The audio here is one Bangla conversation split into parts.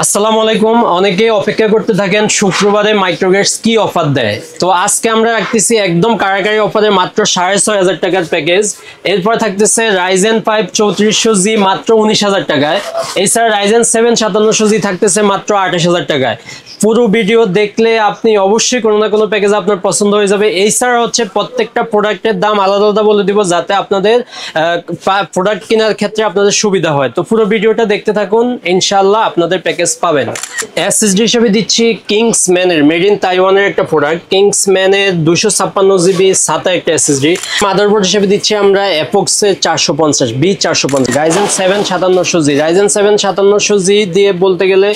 আসসালামু আলাইকুম। অনেকে অপেক্ষা করতে থাকেন শুক্রবারে মাইক্রোগেটস কি অফার দেয়। তো আজকে আমরা রাখতেছি একদম কারাকারি অফারে মাত্র 6,500 টাকার প্যাকেজ। এরপর থাকতেছে রাইজেন 5 3400G মাত্র 19,000 টাকায়। এছাড়া রাইজেন 7 5700G থাকতেছে মাত্র 28,000 টাকায়। পুরো ভিডিও দেখলে আপনি অবশ্যই কোনো না কোনো প্যাকেজ আপনার পছন্দ হয়ে যাবে। এছাড়া হচ্ছে প্রত্যেকটা প্রোডাক্টের দাম আলাদা আলাদা বলে দিব, যাতে আপনাদের প্রোডাক্ট কেনার ক্ষেত্রে আপনাদের সুবিধা হয়। তো পুরো ভিডিওটা দেখতে থাকুন, ইনশাআল্লাহ আপনাদের প্যাকেজ পাবেন। এসএসডি হিসেবে দিচ্ছি কিংসম্যানের মেড ইন তাইওয়ানের একটা প্রোডাক্ট, কিংসম্যানের 256GB SATA একটা এসএসডি। মাদারবোর্ড হিসেবে দিচ্ছি আমরা অ্যাপক্সের 450 B450 Ryzen 7 5700G। Ryzen 7 5700G দিয়ে বলতে গেলে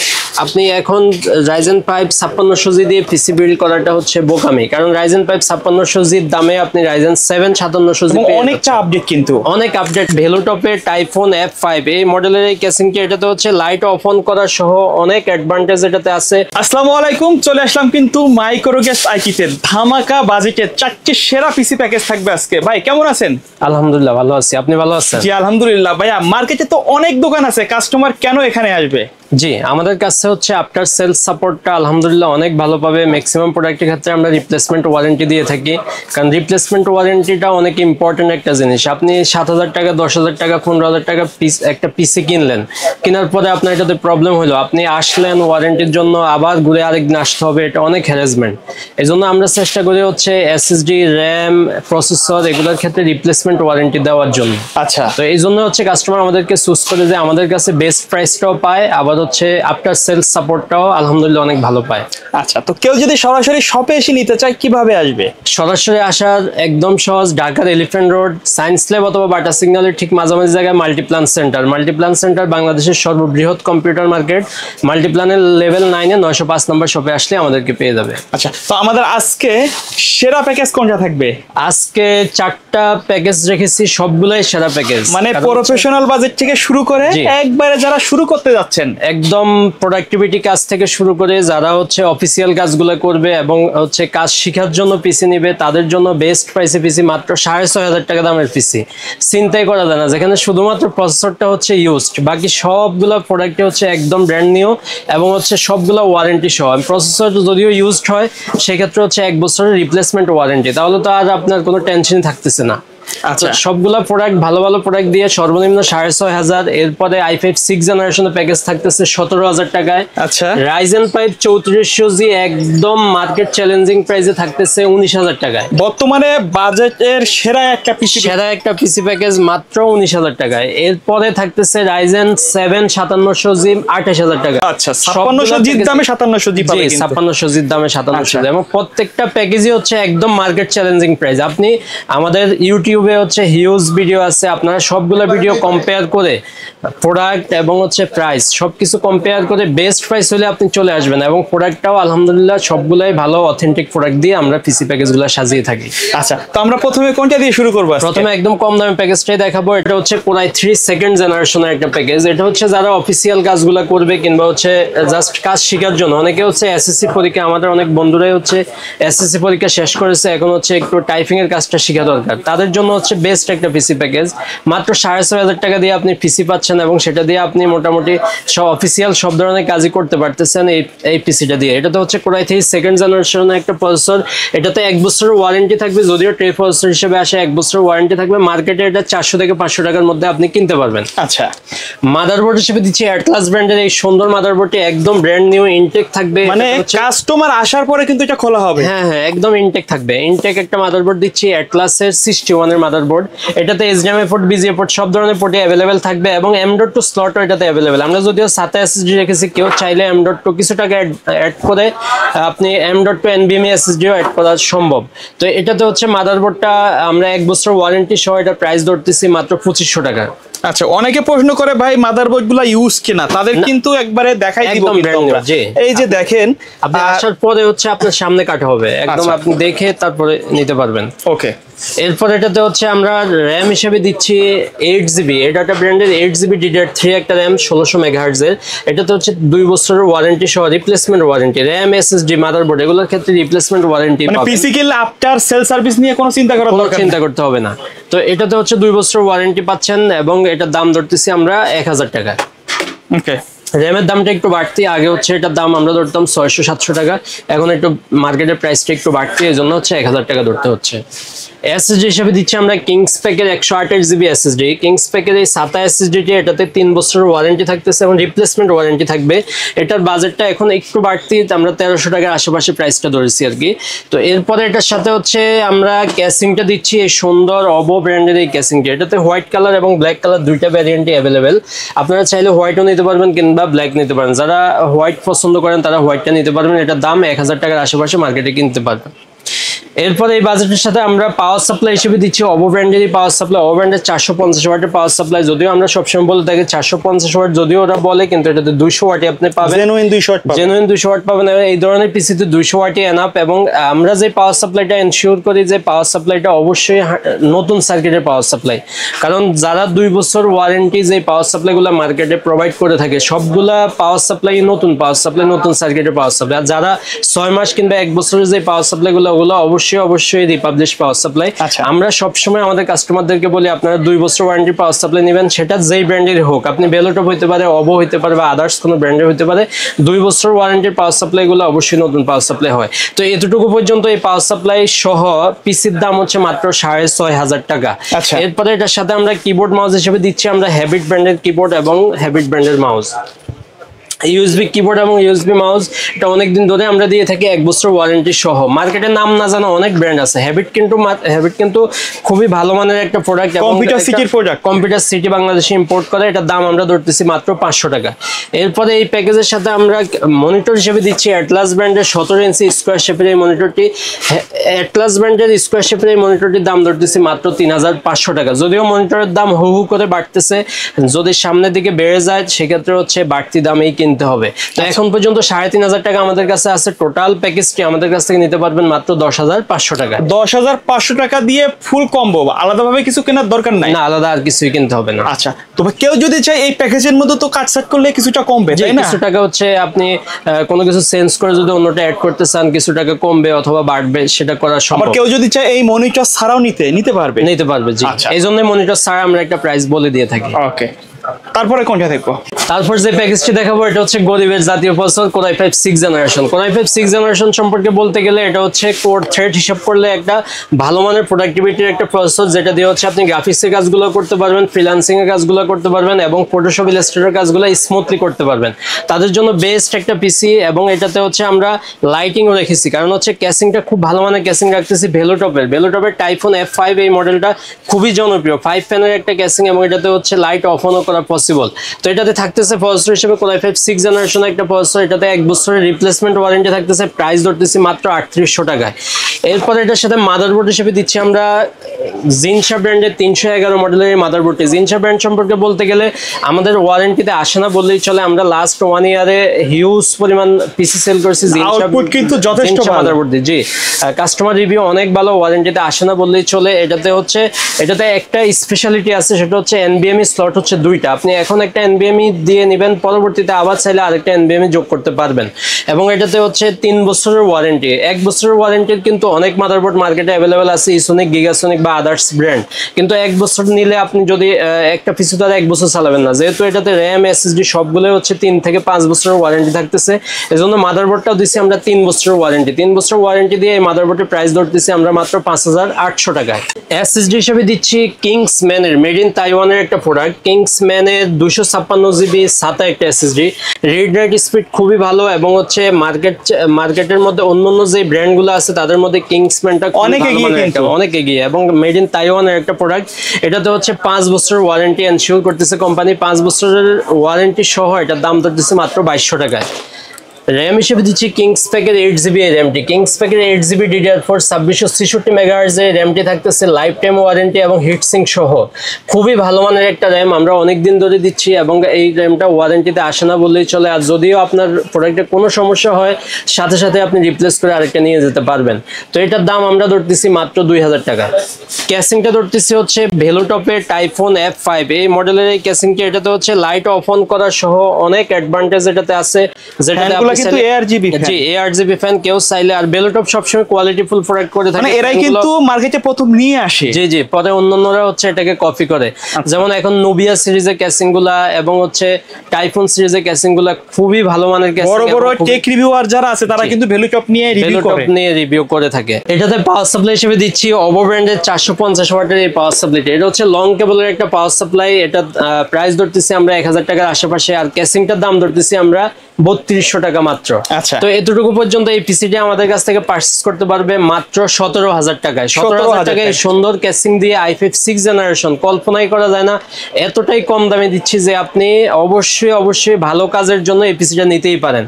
আপনি এখন রাইজেন 5 5600G দিয়ে পিসি বিল্ড করাটা হচ্ছে বোকামি, কারণ রাইজেন 5 5600G এর দামে আপনি রাইজেন 7 5700G অনেকটা আপডেট, কিন্তু অনেক আপডেট। ভেলোটপের টাইফুন F5 এই মডেলের এই কেসিংটি, এটাতে হচ্ছে লাইট অফ অন করা সহ অনেক অ্যাডভান্টেজ এটাতে আছে। আসসালামু আলাইকুম, চলে আসলাম কিন্তু মাইক্রোগেটস আইকিতে ধামাকা বাজেটে 4টি সেরা পিসি প্যাকেজ থাকবে আজকে। ভাই কেমন আছেন? আলহামদুলিল্লাহ ভালো আছি, আপনি ভালো আছেন? জি আলহামদুলিল্লাহ। ভাইয়া মার্কেটে তো অনেক দোকান আছে, কাস্টমার কেন এখানে আসবে? জি, আমাদের কাছে হচ্ছে আফটার সেলস সাপোর্টটা আলহামদুলিল্লাহ অনেক ভালো পাবে। ম্যাক্সিমাম প্রোডাক্টের ক্ষেত্রে আমরা রিপ্লেসমেন্ট ওয়ারেন্টি দিয়ে থাকি, কারণ রিপ্লেসমেন্ট ওয়ারেন্টিটা অনেক ইম্পর্টেন্ট একটা জিনিস। আপনি 7,000 টাকা 10,000 টাকা 15,000 টাকা একটা পিসি কিনলেন, কেনার পরে আপনার এটাতে প্রবলেম হলো, আপনি আসলেন ওয়ারেন্টির জন্য, আবার ঘুরে আরেকদিন আসতে হবে, এটা অনেক হ্যারাসমেন্ট। এই জন্য আমরা চেষ্টা করি হচ্ছে এসএসডি, র্যাম, প্রসেসর এগুলোর ক্ষেত্রে রিপ্লেসমেন্ট ওয়ারেন্টি দেওয়ার জন্য। আচ্ছা, তো এই জন্য হচ্ছে কাস্টমার আমাদেরকে চুজ করে যে আমাদের কাছে বেস্ট প্রাইসটাও পায়, আবার হচ্ছে আফটার সেলস সাপোর্টটাও আলহামদুলিল্লাহ অনেক ভালো পায়। আচ্ছা, তো কেউ যদি সরাসরি শপে এসে নিতে চায় কিভাবে আসবে? সরাসরি আসার একদম সহজ, ঢাকার এলিফ্যান্ট রোড সায়েন্স ল্যাব অথবা বাটা সিগন্যালের ঠিক মাঝামাঝি জায়গায় মাল্টিপ্লান সেন্টার। মাল্টিপ্লান সেন্টার বাংলাদেশের সর্ববৃহৎ কম্পিউটার মার্কেট। মাল্টিপ্লানের লেভেল 9-এ 905 নম্বর শপে আসলে আমাদেরকে পেয়ে যাবে। আচ্ছা, তো আমাদের আজকে সেরা প্যাকেজ কোনটা থাকবে? আজকে 4টা প্যাকেজ রেখেছি, সবগুলোই সেরা প্যাকেজ, মানে প্রফেশনাল বাজেট থেকে শুরু করে একবারে যারা শুরু করতে যাচ্ছেন, একদম প্রোডাক্টিভিটি কাজ থেকে শুরু করে যারা হচ্ছে অফিসিয়াল কাজগুলো করবে এবং হচ্ছে কাজ শেখার জন্য পিসি নিবে, তাদের জন্য বেস্ট প্রাইসে পিসি, মাত্র 6,500 টাকা দামের পিসি। চিন্তাই করা যায় না, যেখানে শুধুমাত্র প্রসেসরটা হচ্ছে ইউজড, বাকি সবগুলো প্রোডাক্টে হচ্ছে একদম ব্র্যান্ড নিউ এবং হচ্ছে সবগুলো ওয়ারেন্টি সহ। প্রসেসর যদিও ইউজড হয়, সেক্ষেত্রে হচ্ছে 1 বছরের রিপ্লেসমেন্ট ওয়ারেন্টি, তাহলে তো আর আপনার কোনো টেনশন থাকতেছে না। আচ্ছা, সবগুলা প্রোডাক্ট ভালো ভালো প্রোডাক্ট দিয়ে সর্বনিম্ন 6,500। এরপরে i5 6 জেনারেশনের প্যাকেজ থাকতেছে 17,000 টাকায়। আচ্ছা, রাইজেন 5 3400G একদম মার্কেট চ্যালেঞ্জিং প্রাইসে থাকতেছে 19,000 টাকায়। বর্তমানে বাজেটের সেরা একটা পিসি প্যাকেজ মাত্র 19,000 টাকায়। এরপরে থাকতেছে রাইজেন 7 5700G 28,000 টাকা। আচ্ছা, 5600G দামে 5700G পাবেন, 5700G দামে 5700G, এবং প্রত্যেকটা প্যাকেজই হচ্ছে একদম মার্কেট চ্যালেঞ্জিং প্রাইস। আপনি আমাদের ইউটিউবে হচ্ছে হিউজ ভিডিও আছে, আপনারা সবগুলো ভিডিও কম্পেয়ার করে প্রোডাক্ট এবং হচ্ছে প্রাইস সবকিছু কম্পেয়ার করে বেস্ট প্রাইস হলে আপনি চলে আসবেন। এবং প্রোডাক্টটাও আলহামদুলিল্লাহ সবগুলাই ভালো অথেন্টিক প্রোডাক্ট দিয়ে আমরা পিসি প্যাকেজগুলো সাজিয়ে থাকি। আচ্ছা, তো আমরা প্রথমে কোনটা দিয়ে শুরু করব? প্রথমে একদম কম দামের প্যাকেজটাই দেখাবো। এটা হচ্ছে Core i3 সেকেন্ড জেনারেশনের একটা প্যাকেজ। এটা হচ্ছে যারা অফিসিয়াল কাজগুলো করবে কিংবা হচ্ছে জাস্ট কাজ শেখার জন্য, অনেকে হচ্ছে এসএসসি পরীক্ষা, আমাদের অনেক বন্ধুরাই হচ্ছে এসএসসি পরীক্ষা শেষ করেছে, এখন হচ্ছে একটু টাইপিং এর কাজটা শেখা দরকার, তাদের জন্য হচ্ছে বেস্ট একটা পিসি প্যাকেজ। মাত্র 6,500 টাকা দিয়ে আপনি পিসি পাচ্ছেন এবং সেটা দিয়ে আপনি মোটামুটি সব অফিসিয়াল সব ধরনের কাজই করতে পারতেছেন এই পিসিটা দিয়ে। এটাতে হচ্ছে Core i3 সেকেন্ড জেনারেশনের একটা প্রসেসর। এটাতে 1 বছরের ওয়ারেন্টি থাকবে, যদিও ট্রে প্রসেসর হিসেবে আসে 1 বছরের ওয়ারেন্টি থাকবে। মার্কেটে এটা 400 থেকে 500 টাকার মধ্যে আপনি কিনতে পারবেন। আচ্ছা, মাদারবোর্ড হিসেবে দিচ্ছি অ্যাটলাস ব্র্যান্ডের এই সুন্দর মাদারবোর্ডটি, একদম ব্র্যান্ড নিউ ইনটেক থাকবে, মানে কাস্টমার আসার পরে কিন্তু এটা খোলা হবে। হ্যাঁ হ্যাঁ, একদম ইনটেক থাকবে। ইনটেক একটা মাদারবোর্ড দিচ্ছি অ্যাটলাসের 61 এর মাদারবোর্ড। এটাতে HDMI পোর্ট, BGA পোর্ট সব ধরনের পোর্টই অ্যাভেলেবেল থাকবে এবং M.2 স্লটও এটাতে অ্যাভেলেবেল। আমরা যদিও SATA SSD রেখেছি, কেউ চাইলে M.2 কিছু টাকা অ্যাড করে আপনি M.2 NVMe SSD ও অ্যাড করা সম্ভব। তো এটাতে হচ্ছে মাদারবোর্ডটা আমরা 1 বছর ওয়ারেন্টি সহ এটা প্রাইস ধরতেছি মাত্র 2,500 টাকা। আচ্ছা, অনেকে প্রশ্ন করে ভাই মাদারবোর্ড গুলা ইউজ কিনা, তাদের কিন্তু একবারে দেখাই দিব। এই যে দেখেন, আপনি আসার পরে হচ্ছে আপনার সামনে কাটা হবে, একদম আপনি দেখে তারপরে নিতে পারবেন। ওকে, এরপর এটাতে হচ্ছে আমরা র্যাম হিসেবে দিচ্ছি 8GB। এটা একটা ব্র্যান্ডের 8GB DDR3 একটা র্যাম 1600 MHz এর। এটাতে হচ্ছে 2 বছরের ওয়ারেন্টি সহ replacement warranty. RAM, SSD, motherboard এগুলোর ক্ষেত্রে রিপ্লেসমেন্ট ওয়ারেন্টি মানে পিসি কিনলে আফটার সেল সার্ভিস নিয়ে কোনো চিন্তা করতে হবে না। তো এটাতে হচ্ছে 2 বছরের ওয়ারেন্টি পাচ্ছেন এবং এটার দাম ধরতেছি আমরা 1,000 টাকা। ওকে, র্যামের দামটা একটু বাড়তি, আগে হচ্ছে এটার দাম আমরা ধরতাম 600-700 টাকা, এখন একটু মার্কেটের প্রাইসটা একটু বাড়তি, এই জন্য হচ্ছে 1000 টাকা ধরতে হচ্ছে। এসএসডি হিসেবে দিচ্ছি আমরা কিংস প্যাকের 128 জিবি এসএসডি। কিংস প্যাকের এই SATA এসএসডিটি, এটাতে 3 বছরের ওয়ারেন্টি থাকতেছে এবং রিপ্লেসমেন্ট ওয়ারেন্টি থাকবে। এটার বাজেটটা এখন একটু বাড়তি, আমরা 1300 টাকার আশেপাশে প্রাইসটা ধরেছি আর কি। তো এরপরে এটার সাথে হচ্ছে আমরা ক্যাসিংটা দিচ্ছি, এই সুন্দর অবো ব্র্যান্ডের এই ক্যাসিংটা। এটাতে হোয়াইট কালার এবং ব্ল্যাক কালার দুইটা ভ্যারিয়েন্টই অ্যাভেলেবেল। আপনারা চাইলে হোয়াইটও নিতে পারবেন কিংবা ব্ল্যাক নিতে পারেন। যারা হোয়াইট পছন্দ করেন তারা হোয়াইটটা নিতে পারবেন। এটার দাম 1000 টাকার আশেপাশে মার্কেটে কিনতে পারবেন। এরপরে এই বাজেটের সাথে আমরা পাওয়ার সাপ্লাই হিসেবে দিচ্ছি অবো ব্র্যান্ডেরই পাওয়ার সাপ্লাই। অবো ব্র্যান্ডের 450 ওয়াটের পাওয়ার সাপ্লাই, যদিও আমরা সবসময় বলে থাকি 450 ওয়াট, যদিও ওরা বলে, কিন্তু এটাতে 200 ওয়াটই আপনি পাবেন, জেনুইন 200 ওয়াট পাবেন। এই ধরনের পিসিতে 200 ওয়াটই এনাফ। এবং আমরা যে পাওয়ার সাপ্লাইটা এনশিওর করি যে পাওয়ার সাপ্লাইটা অবশ্যই নতুন সার্কিটের পাওয়ার সাপ্লাই, কারণ যারা 2 বছর ওয়ারেন্টি যে পাওয়ার সাপ্লাইগুলো মার্কেটে প্রোভাইড করে থাকে সবগুলা পাওয়ার সাপ্লাই নতুন পাওয়ার সাপ্লাই, নতুন সার্কিটের পাওয়ার সাপ্লাই। আর যারা 6 মাস কিংবা 1 বছরের যে পাওয়ার সাপ্লাইগুলো, ওগুলো অবশ্যই রিপাবলিশ পাওয়ার সাপ্লাই। আমরা সবসময় আমাদের কাস্টমারদেরকে বলি আপনারা 2 বছর ওয়ারেন্টি পাওয়ার সাপ্লাই নেবেন, সেটা যেই ব্র্যান্ডের হোক, আপনি বেলোটপ হইতে পারে, অবো হইতে পারে বা আদার্স কোনো ব্র্যান্ডের হইতে পারে, 2 বছর ওয়ারেন্টির পাওয়ার সাপ্লাইগুলো অবশ্যই নতুন পাওয়ার সাপ্লাই হয়। তো এতটুকু পর্যন্ত এই পাওয়ার সাপ্লাই সহ পিসির দাম হচ্ছে মাত্র 6500 টাকা। এরপরে এটার সাথে আমরা কিবোর্ড মাউস হিসেবে দিচ্ছি আমরা হ্যাবিট ব্র্যান্ডের কিবোর্ড এবং হ্যাবিট ব্র্যান্ডের মাউস। ইউএসবি কিবোর্ড এবং ইউএসবি মাউস এটা অনেকদিন ধরে আমরা দিয়ে থাকি 1 বছর ওয়ারেন্টি সহ। মার্কেটে নাম না জানা অনেক ব্র্যান্ড আছে, হ্যাবিট কিন্তু খুবই ভালো মানের একটা প্রোডাক্ট, কম্পিউটার সিটি বাংলাদেশে ইম্পোর্ট করে। এটার দাম আমরা ধরতেছি মাত্র 500 টাকা। এরপরে এই প্যাকেজের সাথে আমরা মনিটর হিসেবে দিচ্ছি অ্যাটলাস ব্র্যান্ডের 17 ইঞ্চি স্কোয়ার শেপের এই মনিটরটি। অ্যাটলাস ব্র্যান্ডের স্কোয়ার শেপের এই মনিটরটির দাম ধরতেছি মাত্র 3500 টাকা। যদিও মনিটরের দাম হু করে বাড়তেছে, যদি সামনের দিকে বেড়ে যায় সেক্ষেত্রে হচ্ছে বাড়তি দামেই কিনতে হবে। তো এখন পর্যন্ত 3500 টাকা আমাদের কাছে আছে। টোটাল প্যাকেজটি আমাদের কাছ থেকে নিতে পারবেন মাত্র 10500 টাকা। 10500 টাকা দিয়ে ফুল কম্বো, আলাদাভাবে কিছু কেনার দরকার নাই? না, আলাদা আর কিছুই কিনতে হবে না। আচ্ছা, তবে কেউ যদি চায় এই প্যাকেজের মধ্যে তো কাট সেট করলে কিছুটা কমবে, তাই না? কিছু টাকা হচ্ছে আপনি কোনো কিছু চেঞ্জ করে যদি অন্যটা অ্যাড করতে চান, কিছু টাকা কমবে অথবা বাড়বে, সেটা করা সম্ভব। আর কেউ যদি চায় এই মনিটর ছাড়াও নিতে পারবে। জি। এই জন্য মনিটর ছাড়া আমরা একটা প্রাইস বলে দিয়ে থাকি। ওকে, তারপরে কোনটা দেখবো? তারপর যে প্যাকেজটি দেখাবো এটা হচ্ছে গরিবের জাতীয় processor Core i5 6th generation. Core i5 6th generation সম্পর্কে বলতে গেলে এটা হচ্ছে কোর থ্রেড হিসাব করলে একটা ভালো মানের প্রোডাক্টিভিটির একটা প্রসেসর, যেটা দিয়ে হচ্ছে আপনি গ্রাফিক্সের কাজগুলো করতে পারবেন, ফ্রিল্যান্সিং এর কাজগুলো করতে পারবেন এবং ফটোশপ ইলাস্ট্রেটর কাজগুলো স্মুথলি করতে পারবেন। তাদের জন্য বেস্ট একটা পিসি। এবং এটাতে হচ্ছে আমরা লাইটিংও রেখেছি, কারণ হচ্ছে ক্যাসিংটা খুব ভালো মানের ক্যাসিং রাখতেছি ভেলোটপের টাইফুন F5 এই মডেলটা খুবই জনপ্রিয়, 5 ফ্যানের একটা ক্যাসিং এবং এটাতে হচ্ছে লাইট অফ অনও করা পসিবল। তো এটাতে থাকতেছে প্রসেসর হিসেবে Core i5 6th জেনারেশন একটা প্রসেসর। এটাতে 1 বছরের রিপ্লেসমেন্ট ওয়ারেন্টি থাকতেছে, প্রাইস ধরতেছি মাত্র 3800 টাকায়। এরপর এটার সাথে মাদারবোর্ড হিসেবে দিচ্ছি আমরা জিনশা ব্র্যান্ডের 311 মডেলের এই মাদারবোর্ডটি। জিনশা ব্র্যান্ড সম্পর্কে বলতে গেলে আমাদের ওয়ারেন্টিতে আসে না বললেই চলে। আমরা লাস্ট 1 ইয়ারে হিউজ পরিমাণ পিসি সেল করছি আউটপুট কিন্তু যথেষ্ট ভালো মাদারবোর্ড দিয়ে। জি, কাস্টমার রিভিউ অনেক ভালো, ওয়ারেন্টিতে আসে না বললেই চলে। এটাতে একটা স্পেশালিটি আছে, সেটা হচ্ছে এনবিএমই স্লট হচ্ছে 2টা। আপনি এখন একটা এনবিএমই দিয়ে নেবেন, পরবর্তীতে আবার চাইলে আরেকটা এনবিএমই যোগ করতে পারবেন। এবং এটাতে হচ্ছে 3 বছরের ওয়ারেন্টি। 1 বছরের ওয়ারেন্টির কিন্তু অনেক মাদারবোর্ড মার্কেটে অ্যাভেলেবেল আছে, ইসোনিক, গিগাসোনিক বা আদার্স ব্র্যান্ড। কিন্তু 1 বছর নিলে আপনি যদি একটা পিছু তার 1 বছর চালাবেন না, যেহেতু এটাতে র্যাম এসএসডি সবগুলো হচ্ছে 3 থেকে 5 বছরের ওয়ারেন্টি থাকতেছে। এজন্য মাদারবোর্ডটাও দিচ্ছি আমরা 3 বছরের ওয়ারেন্টি। 3 বছরের ওয়ারেন্টি দিয়ে এই মাদারবোর্ডের প্রাইস ধরতেছি আমরা মাত্র 5800 টাকায়। এসএসডি হিসেবে দিচ্ছি কিংসম্যানের মেড ইন তাইওয়ানের একটা প্রোডাক্ট, কিংসম্যানের 256 জিবি SATA একটা এসএসডি। রিড রাইট স্পিড খুবই ভালো এবং হচ্ছে মার্কেটের মধ্যে অন্যান্য যে ব্র্যান্ডগুলো আছে তাদের মধ্যে কিংসম্যানটা অনেক এগিয়ে এবং মেড ইন তাইওয়ানের একটা প্রোডাক্ট। এটাতে হচ্ছে 5 বছরের ওয়ারেন্টি এনশিওর করতেছে কোম্পানি। 5 বছরের ওয়ারেন্টি সহ এটার দাম ধরতেছে মাত্র 2200 টাকায়। র্যাম হিসেবে দিচ্ছি কিংস প্যাকের 8GB র্যামটি। কিংস প্যাকের 8GB DDR4 2666 মেগাহার্জ এর র্যামটি থাকতেছে লাইফ টাইম ওয়ারেন্টি এবং হিটসিঙ্ক সহ। খুবই ভালো মানের একটা র্যাম, আমরা অনেক দিন ধরে দিচ্ছি এবং এই র্যামটা ওয়ারেন্টিতে আসে না বললেই চলে। আর যদিও আপনার প্রোডাক্টে কোনো সমস্যা হয় সাথে সাথে আপনি রিপ্লেস করে আরেকটা নিয়ে যেতে পারবেন। তো এটার দাম আমরা ধরতেছি মাত্র 2000 টাকা। ক্যাসিংটা ধরতেছি হচ্ছে ভেলোটপের টাইফুন F5 এই মডেলের এই ক্যাসিংটা। এটাতে হচ্ছে লাইট অফ অন করা সহ অনেক অ্যাডভান্টেজ এটাতে আছে, যেটাতে কিন্তু ARGB ফ্যান। জি ARGB ফ্যান কেউ চাইলে, আর বেলোটপ সবসময় কোয়ালিটিফুল প্রোডাক্ট করে থাকে, মানে এরাই কিন্তু মার্কেটে প্রথম নিয়ে আসে। জি জি, পরে অন্যান্যরা হচ্ছে এটাকে কপি করে। যেমন এখন নোবিয়া সিরিজের ক্যাসিং গুলা এবং হচ্ছে টাইফুন সিরিজের ক্যাসিং গুলা খুবই ভালো মানের ক্যাসিং, বড় বড় টেক রিভিউয়ার যারা আছে তারা কিন্তু বেলোটপ নিয়ে রিভিউ করে থাকে। এটাতে পাওয়ার সাপ্লাই হিসেবে দিচ্ছি ওভো ব্র্যান্ডের 450 ওয়াটের এই পাওয়ার সাপ্লাইটা। এটা হচ্ছে লং কেবলের একটা পাওয়ার সাপ্লাই। এটা প্রাইস ধরতেছি আমরা 1000 টাকার আশেপাশে, আর ক্যাসিংটার দাম ধরতেছি আমরা 3200 টাকা মাত্র। আচ্ছা, তো এতটুকু পর্যন্ত এই পিসিটি আমাদের কাছ থেকে পারচেজ করতে পারবে মাত্র 17000 টাকায়। 17000 টাকায় সুন্দর ক্যাসিং দিয়ে i5 6 জেনারেশন, কল্পনাই করা যায় না এতটাই কম দামে দিচ্ছি যে আপনি অবশ্যই ভালো কাজের জন্য এই পিসিটা নিতেই পারেন।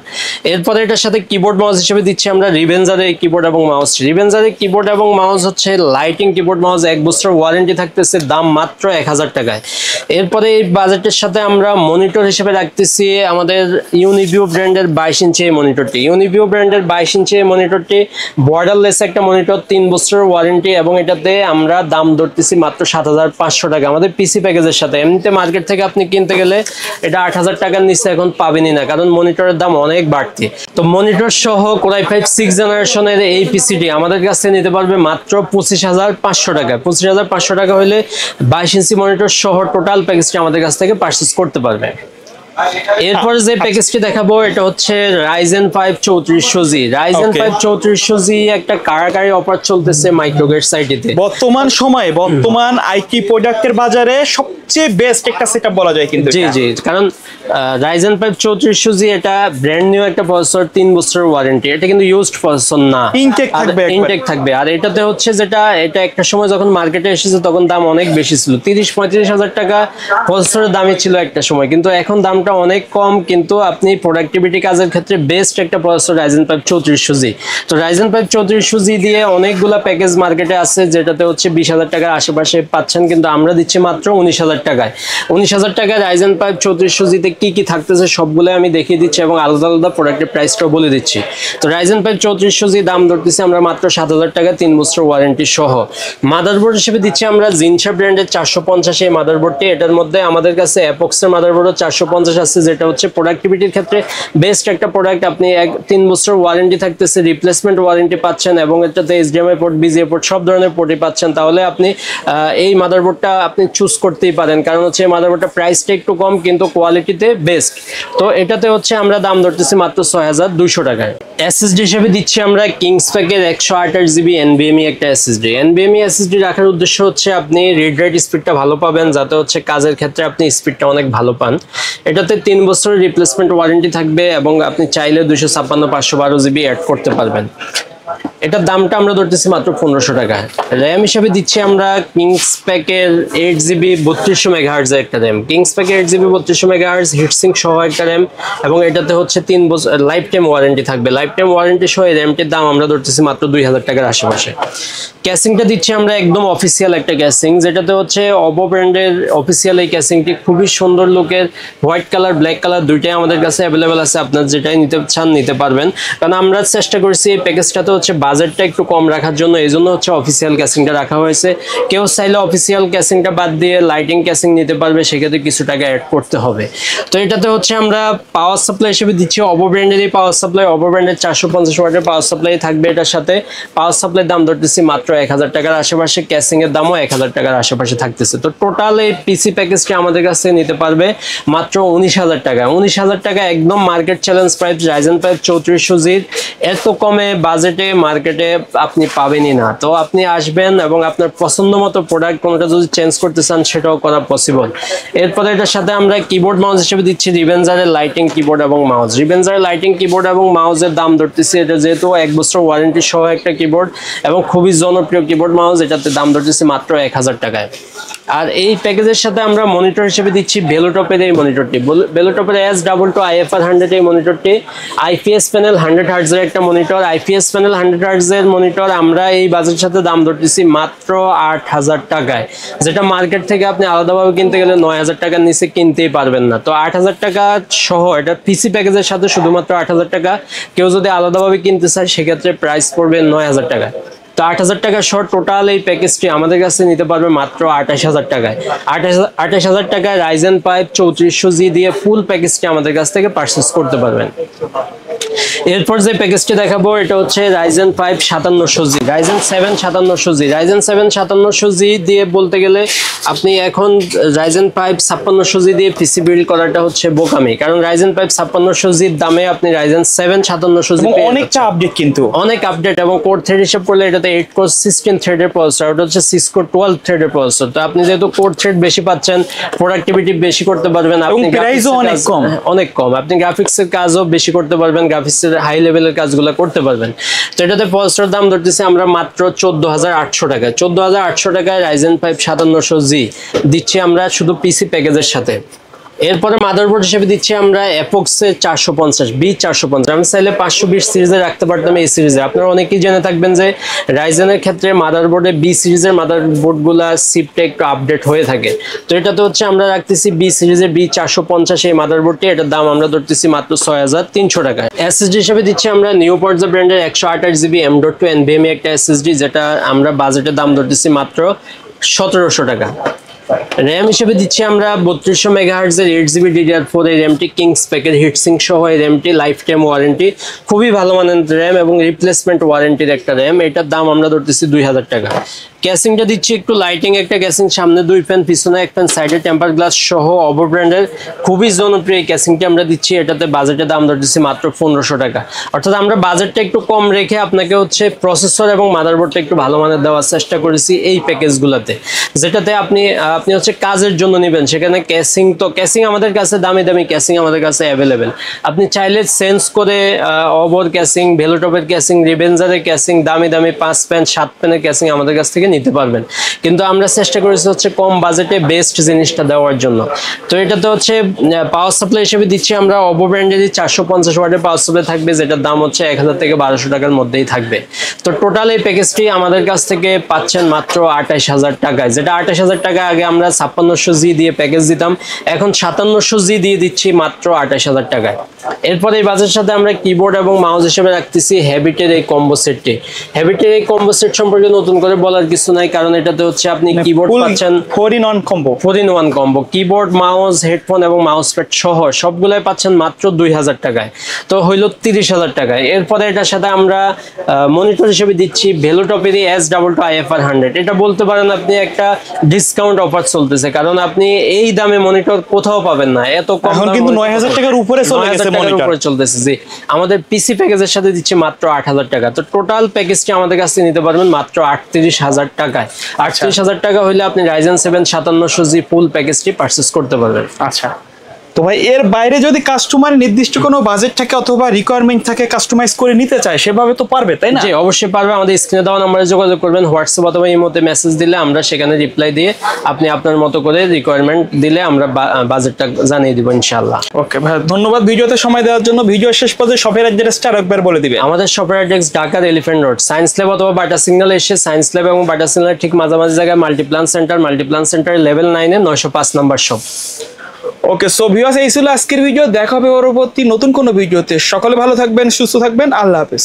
এরপরে এটার সাথে কিবোর্ড মাউস হিসেবে দিচ্ছি আমরা রিভেঞ্জারের কিবোর্ড এবং মাউস। রিভেঞ্জারের কিবোর্ড এবং মাউস হচ্ছে লাইটিং কিবোর্ড মাউস, 1 বছর ওয়ারেন্টি থাকতেছে, দাম মাত্র 1000 টাকায়। এরপরে এই বাজেটের সাথে আমরা মনিটর হিসেবে রাখতেছি আমাদের ইউনিভিউ ব্র্যান্ডের 22 ইঞ্চি মনিটরটি। ইউনিভিউ ব্র্যান্ডের 22 ইঞ্চি মনিটরটি বর্ডারলেস একটা মনিটর, 3 বছর ওয়ারেন্টি, এবং এটাতে আমরা দাম ধরতেছি মাত্র 7500 টাকা আমাদের পিসি প্যাকেজের সাথে। এমনিতে মার্কেট থেকে আপনি কিনতে গেলে এটা 8000 টাকার নিচে এখন পাবেনই না, কারণ মনিটরের দাম অনেক বাড়তি। তো মনিটর সহ কোরাই 5 6 জেনারেশনের এই পিসিটি আমাদের কাছে নিতে পারবে মাত্র 25500 টাকা। 25500 টাকা হলে 22 ইঞ্চি মনিটর সহ টোটাল প্যাকেজটি আমাদের কাছ থেকে পারচেজ করতে পারবে। এরপর যে প্যাকেজটি দেখাবো এটা হচ্ছে Ryzen 5 3400G। Ryzen 5 3400G একটা কারাকারি অফার চলতেছে মাইক্রোগেট সাইটিতে। বর্তমান আইটি প্রোডাক্টের বাজারে সবচেয়ে বেস্ট একটা সেটআপ বলা যায় কিন্তু। জি জি, কারণ Ryzen 5 3400G এটা ব্র্যান্ড নিউ একটা প্রসেসর, 3 বছর ওয়ারেন্টি। এটা কিন্তু ইউজড প্রসেসর না, ইনটেক থাকবে। আর এটাতে হচ্ছে যেটা, এটা একটা সময় যখন মার্কেটে এসেছে তখন দাম অনেক বেশি ছিল, 30-35 হাজার টাকা প্রসেসরের দামই ছিল একটা সময়, কিন্তু এখন দাম অনেক কম। কিন্তু আপনি প্রোডাক্টিভিটি কাজের ক্ষেত্রে বেস্ট একটা প্রসেসর Ryzen 5 3400G। তো Ryzen 5 3400G দিয়ে অনেকগুলা প্যাকেজ মার্কেটে আছে, যেটাতে হচ্ছে 20000 টাকার আশেপাশে পাচ্ছেন, কিন্তু আমরা দিচ্ছি মাত্র 19000 টাকায়। 19000 টাকায় Ryzen 5 3400G তে কি কি থাকতেছে সবগুলো আমি দেখিয়ে দিচ্ছি এবং আলাদা আলাদা প্রোডাক্টের প্রাইসটাও বলে দিচ্ছি। তো Ryzen 5 3400G দাম ধরতেছি আমরা মাত্র 7000 টাকা, 3 বছর ওয়ারেন্টি সহ। মাদারবোর্ড হিসেবে দিচ্ছি আমরা জিনশা ব্র্যান্ডের 450 এই মাদারবোর্ডটি। এটার মধ্যে আমাদের কাছে অ্যাপক্সের মাদারবোর্ডও 450 আছে, যেটা হচ্ছে প্রোডাক্টিভিটির ক্ষেত্রে বেস্ট একটা প্রোডাক্ট। আপনি 3 বছর ওয়ারেন্টি থাকতেছে, রিপ্লেসমেন্ট ওয়ারেন্টি পাচ্ছেন, এবং এটাতে HDMI পোর্ট, BGA পোর্ট সব ধরনের পোর্টই পাচ্ছেন। তাহলে আপনি এই মাদারবোর্ডটা আপনি চুজ করতেই পারেন, কারণ হচ্ছে এই মাদারবোর্ডটা প্রাইসটা একটু কম কিন্তু কোয়ালিটিতে বেস্ট। তো এটাতে হচ্ছে আমরা দাম ধরতেছি মাত্র 6200 টাকায়। SSD হিসেবে দিচ্ছি আমরা কিংসপ্যাকের 128GB NVMe একটা SSD। NVMe SSD রাখার উদ্দেশ্য হচ্ছে আপনি রিড রাইট স্পিডটা ভালো পাবেন, যাতে হচ্ছে কাজের ক্ষেত্রে আপনি স্পিডটা অনেক ভালো পান। এটাতে 3 বছরের রিপ্লেসমেন্ট ওয়ারেন্টি থাকবে, এবং আপনি চাইলে 256-512GB অ্যাড করতে পারবেন। এটার দামটা আমরা ধরতেছি মাত্র 1500 টাকা। র্যাম হিসেবে দিচ্ছি আমরা কিংসপ্যাকের 8GB 3200 মেগাহার্জ একটা র্যাম। কিংসপ্যাকের 8GB 3200 মেগাহার্জ হিটসিঙ্ক সহ একটা র্যাম, এবং এটাতে হচ্ছে 3 বছর লাইফ টাইম ওয়ারেন্টি থাকবে। লাইফ টাইম ওয়ারেন্টি সহ এই র্যামটির দাম আমরা ধরতেছি মাত্র 2000 টাকার আশেপাশে। ক্যাসিংটা দিচ্ছি আমরা একদম অফিসিয়াল একটা ক্যাসিং, যেটাতে হচ্ছে ওভো ব্র্যান্ডের অফিসিয়াল এই ক্যাসিংটি খুবই সুন্দর লুকের, হোয়াইট কালার ব্ল্যাক কালার দুইটাই আমাদের কাছে অ্যাভেলেবেল আছে। আপনার যেটাই নিতে চান নিতে পারবেন, কারণ আমরা চেষ্টা করছি এই প্যাকেজটাতে হচ্ছে বাজেটটা একটু কম রাখার জন্য, এই জন্য হচ্ছে অফিসিয়াল ক্যাসিংটা রাখা হয়েছে। কেউ চাইলে অফিসিয়াল ক্যাসিংটা বাদ দিয়ে লাইটিং ক্যাসিং নিতে পারবে, সেক্ষেত্রে কিছু টাকা অ্যাড করতে হবে। তো এটাতে হচ্ছে আমরা পাওয়ার সাপ্লাই হিসেবে দিচ্ছি ওভো ব্র্যান্ডের এই পাওয়ার সাপ্লাই। ওভো ব্র্যান্ডের 450 ওয়াটের পাওয়ার সাপ্লাই থাকবে এটার সাথে। পাওয়ার সাপ্লাইয়ের দাম ধরতেছি মাত্র 1000 টাকার আশেপাশে, ক্যাসিং এর দামও 1000 টাকার আশেপাশে থাকতেছে। তো টোটাল এই পিসি প্যাকেজটি আমাদের কাছে নিতে পারবে মাত্র 19000 টাকা। 19000 টাকা একদম market challenge price. Ryzen 5 3400G এত কমে বাজেটে মার্কেটে আপনি পাবেনই না। তো আপনি আসবেন এবং আপনার পছন্দ মতো প্রোডাক্ট কোনটা যদি চেঞ্জ করতে চান সেটাও করা পসিবল। এরপরে এটার সাথে আমরা কিবোর্ড মাউস হিসেবে দিচ্ছি রিভেঞ্জারের লাইটিং কিবোর্ড এবং মাউস। রিভেঞ্জারের লাইটিং কিবোর্ড এবং মাউসের দাম ধরতেছি, এটা যেহেতু 1 বছর ওয়ারেন্টি সহ একটা কিবোর্ড এবং খুবই জনপ্রিয় কিবোর্ড মাউস, এটাতে দাম ধরতেছি মাত্র 1000 টাকায়। আর এই প্যাকেজের সাথে আমরা মনিটর হিসেবে দিচ্ছি বেলোটপের এই মনিটরটি। বেলোটপের S22 IFR 100 এই মনিটরটি IPS প্যানেল 100 হার্টজের একটা মনিটর। IPS প্যানেল 100 হার্টজের মনিটর আমরা এই বাজেটের সাথে দাম ধরতেছি মাত্র 8000 টাকায়, যেটা মার্কেট থেকে আপনি আলাদাভাবে কিনতে গেলে 9000 টাকার নিচে কিনতেই পারবেন না। তো 8000 টাকা সহ এটা পিসি প্যাকেজের সাথে শুধুমাত্র 8000 টাকা। কেউ যদি আলাদাভাবে কিনতে চায় সেক্ষেত্রে প্রাইস পড়বে 9000 টাকা। তো 8,000 টাকা সহ টোটাল এই প্যাকেজটি আমাদের কাছে নিতে পারবে মাত্র 28,000 টাকায়। 28,000 টাকায় Ryzen 5 3400G দিয়ে ফুল প্যাকেজটি আমাদের কাছ থেকে পারচেজ করতে পারবেন। এরপর যে প্যাকেজটি দেখাবো এটা হচ্ছে Ryzen 5 5700G, Ryzen 7 5700G। Ryzen 7 5700G দিয়ে বলতে গেলে আপনি এখন Ryzen 5 5600G দিয়ে পিসি বিল্ড করাটা হচ্ছে বোকামি, কারণ Ryzen 5 5600G এর দামে আপনি Ryzen 7 5700G অনেকটা আপডেট, কিন্তু অনেক আপডেট এবং কোর থ্রেড হিসাব করলে এটাতে 8 কোর 16 থ্রেডের প্রসেসর, ওটা হচ্ছে 6 কোর 12 থ্রেডের প্রসেসর। তো আপনি যেহেতু কোর থ্রেড বেশি পাচ্ছেন, প্রোডাক্টিভিটি বেশি করতে পারবেন, আপনি প্রাইসও অনেক কম, আপনি গ্রাফিক্সের কাজও বেশি করতে পারবেন, গ্রাফিক্সের হাই লেভেলের কাজগুলো করতে পারবেন। তো এটাতে প্রসেসর দাম ধরতেছি আমরা মাত্র 14,800 টাকা। 14,800 টাকায় Ryzen 5 5700G দিচ্ছি আমরা শুধু পিসি প্যাকেজের সাথে। এরপরে মাদারবোর্ড হিসেবে দিচ্ছি আমরা অ্যাপক্সের 450 B450। আমি চাইলে 520 সিরিজে রাখতে পারতাম এই সিরিজে। আপনারা অনেকেই জেনে থাকবেন যে রাইজেনের ক্ষেত্রে মাদারবোর্ডে বি সিরিজের মাদারবোর্ডগুলা চিপটা একটু আপডেট হয়ে থাকে। তো এটাতে হচ্ছে আমরা রাখতেছি বি সিরিজের B450 এই মাদারবোর্ডটি, এটার দাম আমরা ধরতেছি মাত্র 6,300 টাকায়। এসএসডি হিসেবে দিচ্ছি আমরা নিউ পর্জা ব্র্যান্ডের 128GB M.2 NVMe একটা এসএসডি, যেটা আমরা বাজেটের দাম ধরতেছি মাত্র 1,700 টাকা। র্যাম হিসেবে দিচ্ছি আমরা 3200 MHz এর 8GB DDR4 এই র্যামটি কিংস প্যাকের হিটসিঙ্ক সহ এই র্যামটি লাইফ টাইম ওয়ারেন্টি, খুবই ভালো মানের র্যাম এবং রিপ্লেসমেন্ট ওয়ারেন্টির একটা র্যাম। এটার দাম আমরা ধরতেছি 2,000 টাকা। ক্যাসিংটা দিচ্ছি একটু লাইটিং একটা ক্যাসিং, সামনে 2 ফ্যান, পিছনে 1 ফ্যান, সাইডে টেম্পার গ্লাস সহ অবো ব্র্যান্ডের খুবই জনপ্রিয় ক্যাসিংটি আমরা দিচ্ছি। এটাতে বাজেটের দাম ধরতেছি মাত্র 1,500 টাকা। অর্থাৎ আমরা বাজেটটা একটু কম রেখে আপনাকে হচ্ছে প্রসেসর এবং মাদারবোর্ডটা একটু ভালো মানের দেওয়ার চেষ্টা করেছি এই প্যাকেজগুলোতে, যেটাতে আপনি হচ্ছে কাজের জন্য নেবেন। সেখানে ক্যাসিং আমাদের কাছে দামি দামি ক্যাসিং আমাদের কাছে অ্যাভেলেবেল। আপনি চাইলে সেন্স করে অবর ক্যাসিং, ভেলোটপের ক্যাসিং, রিভেঞ্জারের ক্যাসিং, দামি দামি 5 প্যান 7 প্যানের ক্যাসিং আমাদের কাছ থেকে নিতে পারবেন। কিন্তু আমরা চেষ্টা করেছি হচ্ছে কম বাজেটে বেস্ট জিনিসটা দেওয়ার জন্য। তো এটাতে হচ্ছে পাওয়ার সাপ্লাই হিসেবে দিচ্ছি আমরা অবো ব্র্যান্ডেরই 450 ওয়াটের পাওয়ার সাপ্লাই থাকবে, যেটার দাম হচ্ছে 1,000 থেকে 1,200 টাকার মধ্যেই থাকবে। তো টোটাল এই প্যাকেজটি আমাদের কাছ থেকে পাচ্ছেন মাত্র 28,000 টাকায়, যেটা 28,000 টাকা আগে আমরা 5600G দিয়ে প্যাকেজ দিতাম, এখন 5700G দিয়ে দিচ্ছি মাত্র 28,000 টাকায়। এরপর এই বাজেটের সাথে আমরা কিবোর্ড এবং মাউস হিসেবে রাখতেছি হ্যাবিটের এই কম্বো সেটটি। হ্যাবিটের এই কম্বো সেট সম্পর্কে নতুন করে বলার কিছু নাই, কারণ এটাতে হচ্ছে আপনি কিবোর্ড পাচ্ছেন 4-in-1 combo, keyboard, mouse, headphone এবং মাউস প্যাড সহ সবগুলাই পাচ্ছেন মাত্র 2,000 টাকায়। তো হইল 30,000 টাকায়। এরপরে এটার সাথে আমরা মনিটর হিসেবে দিচ্ছি ভেলোটপেরই S22IFR 100। এটা বলতে পারেন আপনি একটা ডিসকাউন্ট অফার চলতেছে, কারণ আপনি এই দামে মনিটর কোথাও পাবেন না, এত কম এখন কিন্তু 9,000 টাকার উপরে চলে গেছে মনিটর চলতেছে। জি, আমাদের পিসি প্যাকেজের সাথে দিচ্ছি মাত্র 8,000 টাকা। তো টোটাল প্যাকেজটি আমাদের কাছে নিতে পারবেন মাত্র 38,000 টাকায়। 38,000 টাকা হইলে আপনি Ryzen 7 5700G ফুল প্যাকেজটি পারচেজ করতে পারবেন। আচ্ছা, তো ভাই এর বাইরে যদি কাস্টমার নির্দিষ্ট কোনো বাজেট থাকে অথবা রিকোয়ারমেন্ট থাকে কাস্টমাইজ করে নিতে চায়, সেভাবে তো পারবে, তাই না? জি, অবশ্যই পারবে। আমাদের স্ক্রিনে দেওয়া নম্বরে যোগাযোগ করবেন, হোয়াটসঅ্যাপ অথবা ইমোতে মেসেজ দিলে আমরা সেখানে রিপ্লাই দিয়ে আপনি আপনার মতো করে রিকোয়ারমেন্ট দিলে আমরা বাজেটটা জানিয়ে দিব ইনশাআল্লাহ। ওকে ভাই, ধন্যবাদ ভিডিওতে সময় দেওয়ার জন্য। ভিডিও শেষ পর্যন্ত শপের অ্যাড্রেসটা আরেকবার বলে দিবেন। আমাদের শপের অ্যাড্রেস ঢাকার এলিফ্যান্ট রোড, সায়েন্স ল্যাব অথবা বাটা সিগন্যাল এসে সায়েন্স ল্যাব এবং বাটা সিগন্যালের ঠিক মাঝামাঝি জায়গায় মাল্টিপ্লান সেন্টার লেভেল 9 এ 905 নাম্বার শপ। ওকে, সো ভিউয়ার্স, এই ছিল আজকের ভিডিও। দেখা হবে পরবর্তী নতুন কোনো ভিডিওতে। সকলে ভালো থাকবেন, সুস্থ থাকবেন, আল্লাহ হাফেজ।